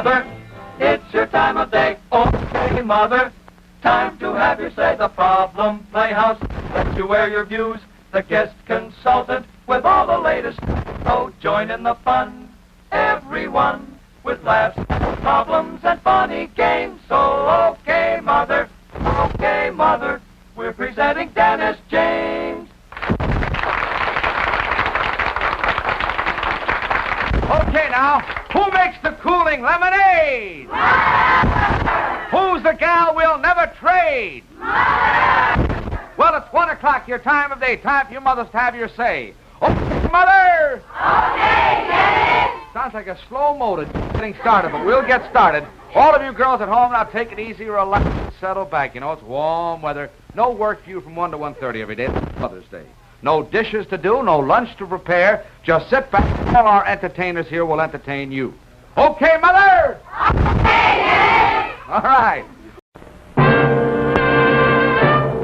mother, it's your time of day. Okay, mother, time to have your say. The Problem Playhouse lets you wear your views. The guest consultant with all the latest. So join in the fun, everyone, with laughs, problems, and funny games. So okay, mother, we're presenting Dennis James. Okay, now, who makes the cooling lemonade? Who's the gal we'll never trade? Well, it's 1 o'clock, your time of day. Time for you mothers to have your say. Okay, mother! Okay, Dennis! Sounds like a slow motor getting started, but we'll get started. All of you girls at home, now take it easy, relax, and settle back. You know, it's warm weather. No work for you from 1 to 1:30 every day. It's Mother's Day. No dishes to do, no lunch to prepare. Just sit back. All our entertainers here will entertain you. Okay, Mother? Okay, Dennis! All right.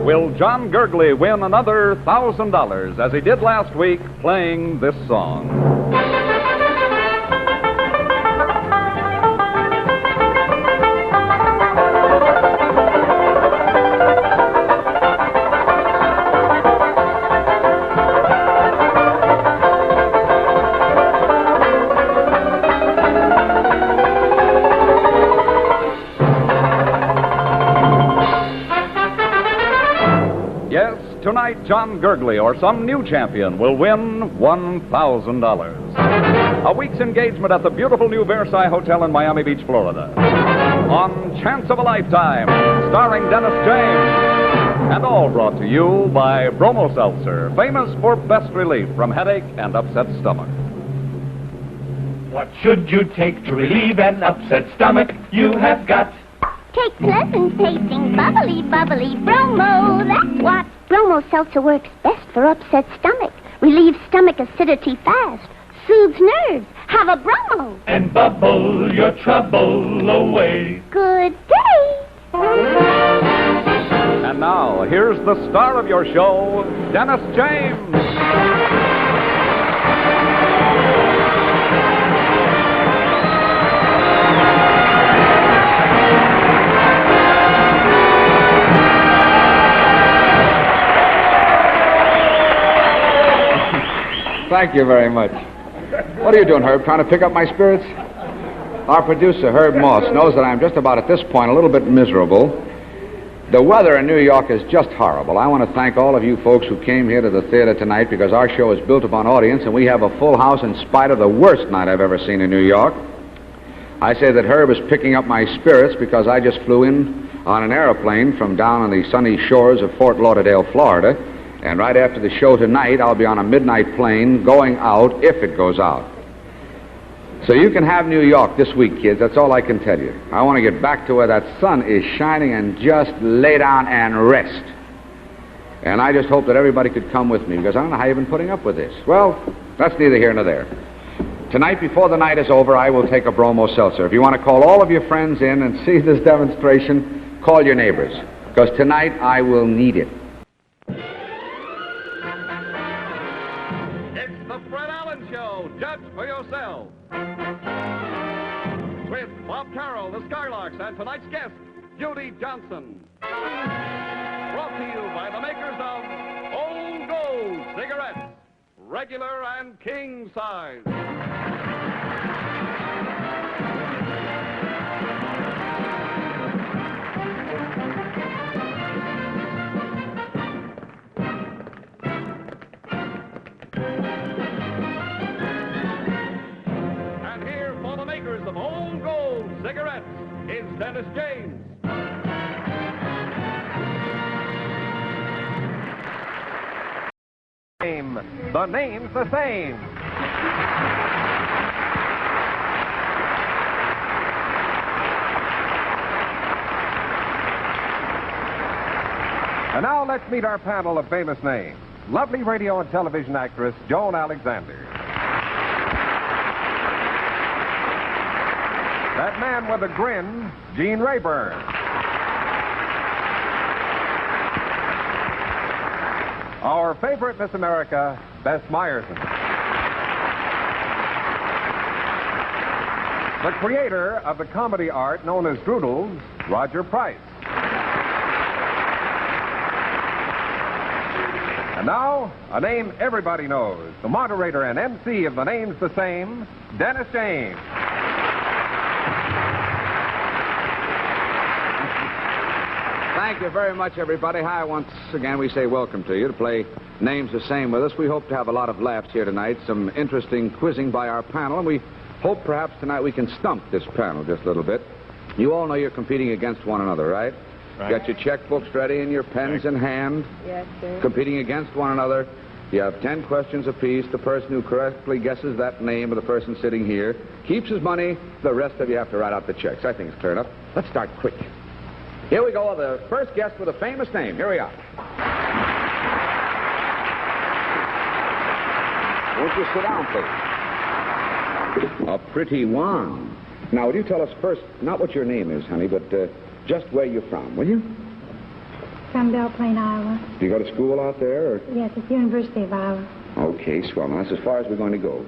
Will John Gurgley win another $1,000 as he did last week playing this song? Tonight, John Gurgley or some new champion will win $1,000. A week's engagement at the beautiful new Versailles Hotel in Miami Beach, Florida. On Chance of a Lifetime, starring Dennis James. And all brought to you by Bromo Seltzer, famous for best relief from headache and upset stomach. What should you take to relieve an upset stomach? You have got. Take pleasant tasting, bubbly, bubbly Bromo, that's what. Bromo Seltzer works best for upset stomach, relieves stomach acidity fast, soothes nerves. Have a Bromo. And bubble your trouble away. Good day. And now, here's the star of your show, Dennis James. Thank you very much. What are you doing, Herb? Trying to pick up my spirits? Our producer, Herb Moss, knows that I'm just about at this point a little bit miserable. The weather in New York is just horrible. I want to thank all of you folks who came here to the theater tonight because our show is built upon audience and we have a full house in spite of the worst night I've ever seen in New York. I say that Herb is picking up my spirits because I just flew in on an airplane from down on the sunny shores of Fort Lauderdale, Florida. And right after the show tonight, I'll be on a midnight plane going out, if it goes out. So you can have New York this week, kids. That's all I can tell you. I want to get back to where that sun is shining and just lay down and rest. And I just hope that everybody could come with me, because I don't know how you've been putting up with this. Well, that's neither here nor there. Tonight, before the night is over, I will take a Bromo Seltzer. If you want to call all of your friends in and see this demonstration, call your neighbors, because tonight I will need it. Judge for yourself. With Bob Carroll, the Skylarks, and tonight's guest, Judy Johnson. Brought to you by the makers of Old Gold cigarettes, regular and king size. Of Old Gold cigarettes is Dennis James. The name's the same. And now let's meet our panel of famous names. Lovely radio and television actress Joan Alexander. That man with a grin, Gene Rayburn. Our favorite Miss America, Bess Meyerson. The creator of the comedy art known as Droodles, Roger Price. And now, a name everybody knows. The moderator and MC of The Name's the Same, Dennis James. Thank you very much, everybody. Hi, once again, we say welcome to you to play Names the Same with us. We hope to have a lot of laughs here tonight, some interesting quizzing by our panel, and we hope perhaps tonight we can stump this panel just a little bit. You all know you're competing against one another, right? Right. Got your checkbooks ready and your pens in hand. Yes, sir. Competing against one another. You have 10 questions apiece. The person who correctly guesses that name of the person sitting here keeps his money. The rest of you have to write out the checks. I think it's clear enough. Let's start quick. Here we go. The first guest with a famous name. Here we are. Won't you sit down, please? A pretty one. Now, would you tell us first, not what your name is, honey, but just where you're from, will you? From Belle Plaine, Iowa. Do you go to school out there? Or? Yes, it's the University of Iowa. Okay, swell. Now, that's as far as we're going to go.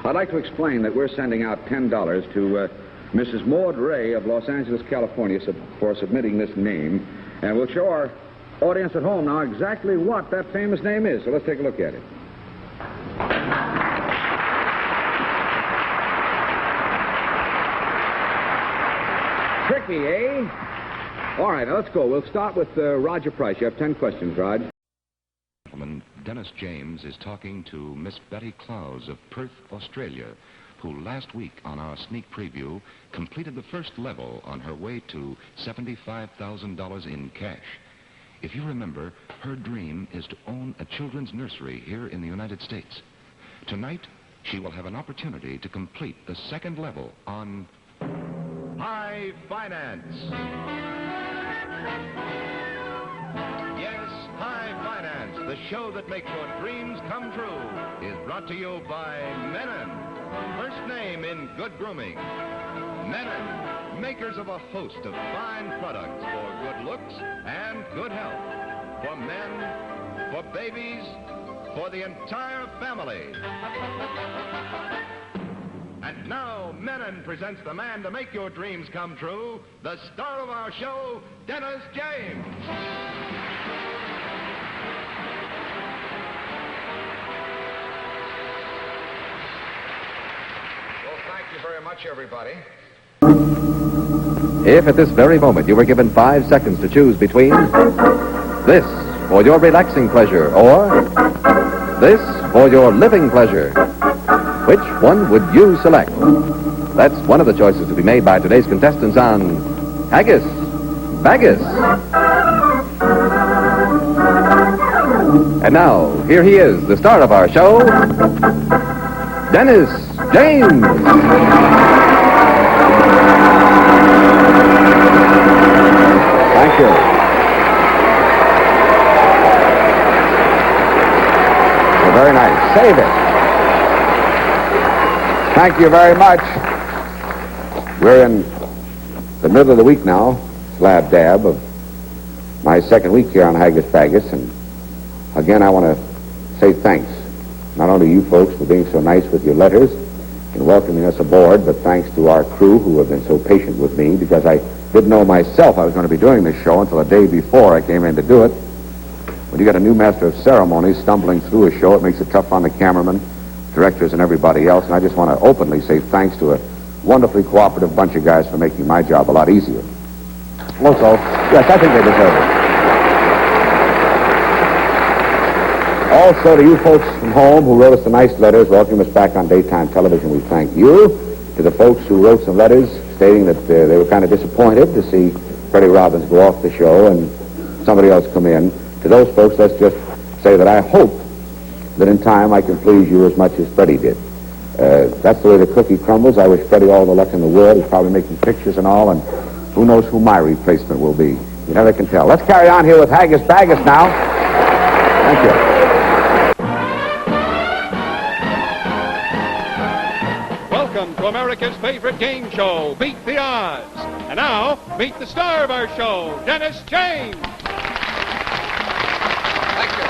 I'd like to explain that we're sending out $10 to Mrs. Maud Ray of Los Angeles, California, for submitting this name. And we'll show our audience at home now exactly what that famous name is. So let's take a look at it. Tricky, eh? All right, now let's go. We'll start with Roger Price. You have 10 questions, Rog. Gentlemen, Dennis James is talking to Miss Betty Clowes of Perth, Australia, who last week on our sneak preview completed the first level on her way to $75,000 in cash. If you remember, her dream is to own a children's nursery here in the United States. Tonight, she will have an opportunity to complete the second level on High Finance. Yes, High Finance, the show that makes your dreams come true, is brought to you by Mennen, first name in good grooming. Mennen, makers of a host of fine products for good looks and good health. For men, for babies, for the entire family. And now, Mennen presents the man to make your dreams come true, the star of our show, Dennis James. Well, thank you very much, everybody. If at this very moment you were given 5 seconds to choose between this for your relaxing pleasure or this for your living pleasure, which one would you select? That's one of the choices to be made by today's contestants on Haggis Baggis. And now, here he is, the star of our show, Dennis James. Thank you. Well, very nice. Save it. Thank you very much. We're in the middle of the week now, slab dab of my second week here on Haggis Baggis, and again I want to say thanks, not only to you folks for being so nice with your letters and welcoming us aboard, but thanks to our crew who have been so patient with me, because I didn't know myself I was going to be doing this show until a day before I came in to do it. When you got a new master of ceremonies stumbling through a show, it makes it tough on the cameraman, directors, and everybody else, and I just want to openly say thanks to a wonderfully cooperative bunch of guys for making my job a lot easier. Also, yes, I think they deserve it. Also, to you folks from home who wrote us the nice letters welcoming us back on daytime television, we thank you. To the folks who wrote some letters stating that they were kind of disappointed to see Freddie Robbins go off the show and somebody else come in, to those folks, let's just say that I hope that in time I can please you as much as Freddie did. That's the way the cookie crumbles. I wish Freddie all the luck in the world. He's probably making pictures and all, and who knows who my replacement will be. You never can tell. Let's carry on here with Haggis Baggis now. Thank you. Welcome to America's favorite game show, Beat the Odds. And now, meet the star of our show, Dennis James. Thank you.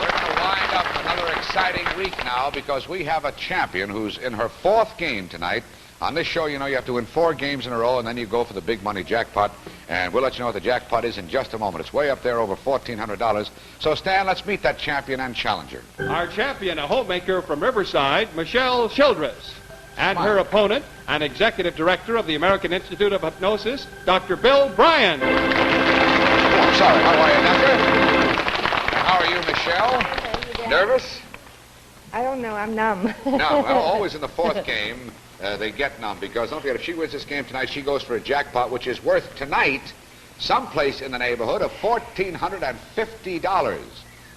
We're going to wind up another exciting exciting week now because we have a champion who's in her 4th game tonight. On this show, you know, you have to win 4 games in a row, and then you go for the big money jackpot. And we'll let you know what the jackpot is in just a moment. It's way up there, over $1,400. So, Stan, let's meet that champion and challenger. Our champion, a homemaker from Riverside, Michelle Childress. And her opponent, an executive director of the American Institute of Hypnosis, Dr. Bill Bryan. Oh, I'm sorry. How are you, Doctor? And how are you, Michelle? Nervous? I don't know. I'm numb. No, well, always in the 4th game, they get numb because, don't forget, if she wins this game tonight, she goes for a jackpot, which is worth tonight someplace in the neighborhood of $1,450.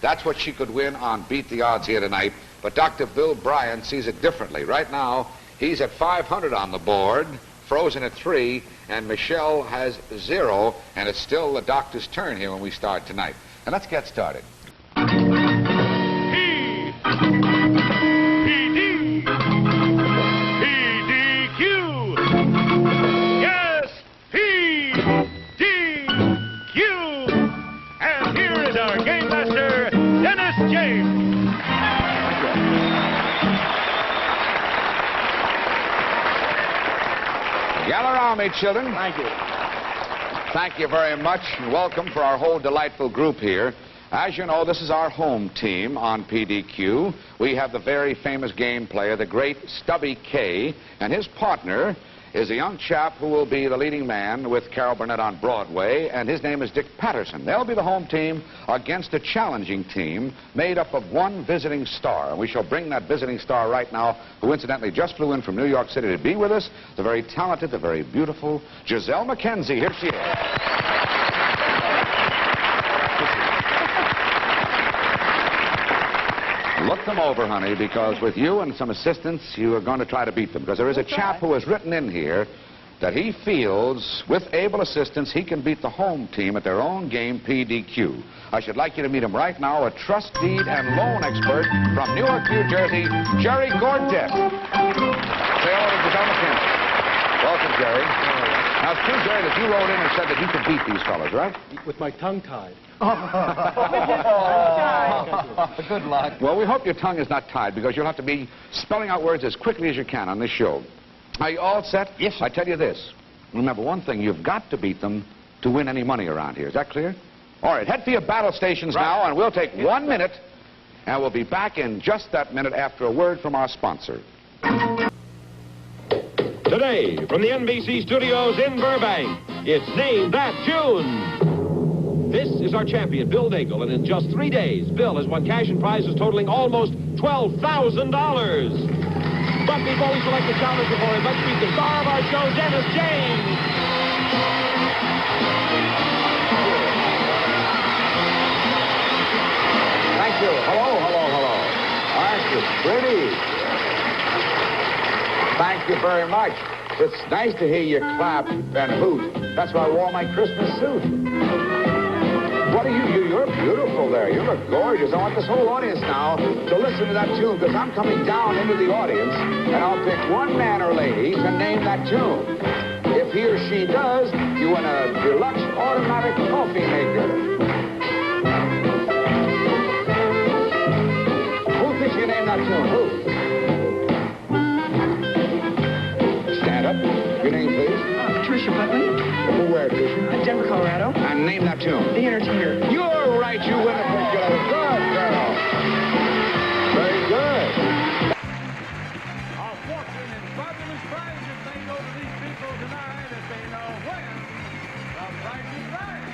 That's what she could win on Beat the Odds here tonight. But Dr. Bill Bryan sees it differently. Right now, he's at 500 on the board, frozen at 3, and Michelle has 0, and it's still the doctor's turn here when we start tonight. And let's get started. Gather around me, children. Thank you. Thank you very much, and welcome for our whole delightful group here. As you know, this is our home team on PDQ. We have the very famous game player, the great Stubby K, and his partner is a young chap who will be the leading man with Carol Burnett on Broadway, and his name is Dick Patterson. They'll be the home team against a challenging team made up of one visiting star. And we shall bring that visiting star right now, who incidentally just flew in from New York City to be with us, the very talented, the very beautiful Giselle McKenzie. Here she is. Look them over, honey, because with you and some assistance, you are going to try to beat them. Because there is a chap who has written in here that he feels, with able assistance, he can beat the home team at their own game, PDQ. I should like you to meet him right now, a trust deed and loan expert from Newark, New Jersey, Jerry Gordet. Say hello to Giselle McKenzie. Welcome, Jerry. Now, it's true, Jerry, that you wrote in and said that you could beat these fellas, right? With my tongue tied. Good luck. Well, we hope your tongue is not tied because you'll have to be spelling out words as quickly as you can on this show. Are you all set? Yes, sir. I tell you this. Remember one thing. You've got to beat them to win any money around here. Is that clear? All right. Head for your battle stations now, and we'll take 1 minute, and we'll be back in just that minute after a word from our sponsor. Today, from the NBC studios in Burbank, it's Name That Tune. This is our champion, Bill Daigle, and in just 3 days, Bill has won cash and prizes totaling almost $12,000. But before we select the challenger for him, let's meet the star of our show, Dennis James. Thank you. Hello, hello, hello. Aren't you pretty? Thank you very much. It's nice to hear you clap and hoot. That's why I wore my Christmas suit. What are you? You're beautiful there. You look gorgeous. I want this whole audience now to listen to that tune because I'm coming down into the audience and I'll pick one man or lady to name that tune. If he or she does, you win a deluxe automatic coffee maker. Who thinks you name that tune? Who? Stand up. Your name, please. Tricia Buckley. From where, Tricia? Denver, Colorado. And name that tune. The Entertainer. You're right, you win a picture. Good girl. Very good. A fortune in fabulous prizes may go to these people tonight if they know when the price is right.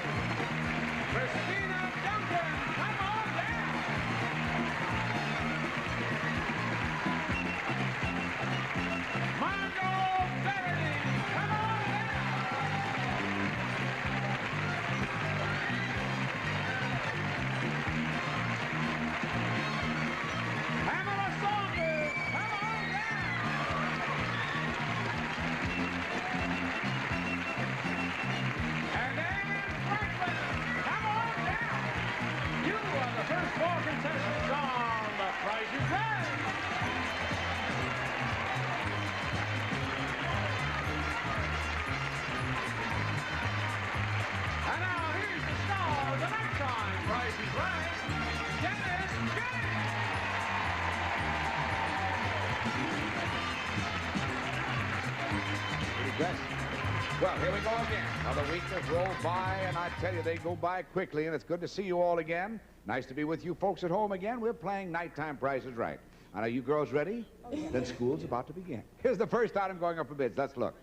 Christina Duncan, come on down. Margot Verity, come on down. Pamela Saunders, come on down. And Anne Franklin, come on down. You are Well, here we go again. Another week has rolled by, and I tell you, they go by quickly, and it's good to see you all again. Nice to be with you folks at home again. We're playing Nighttime Price is Right. And are you girls ready? Then school's about to begin. Here's the first item going up for bids. Let's look.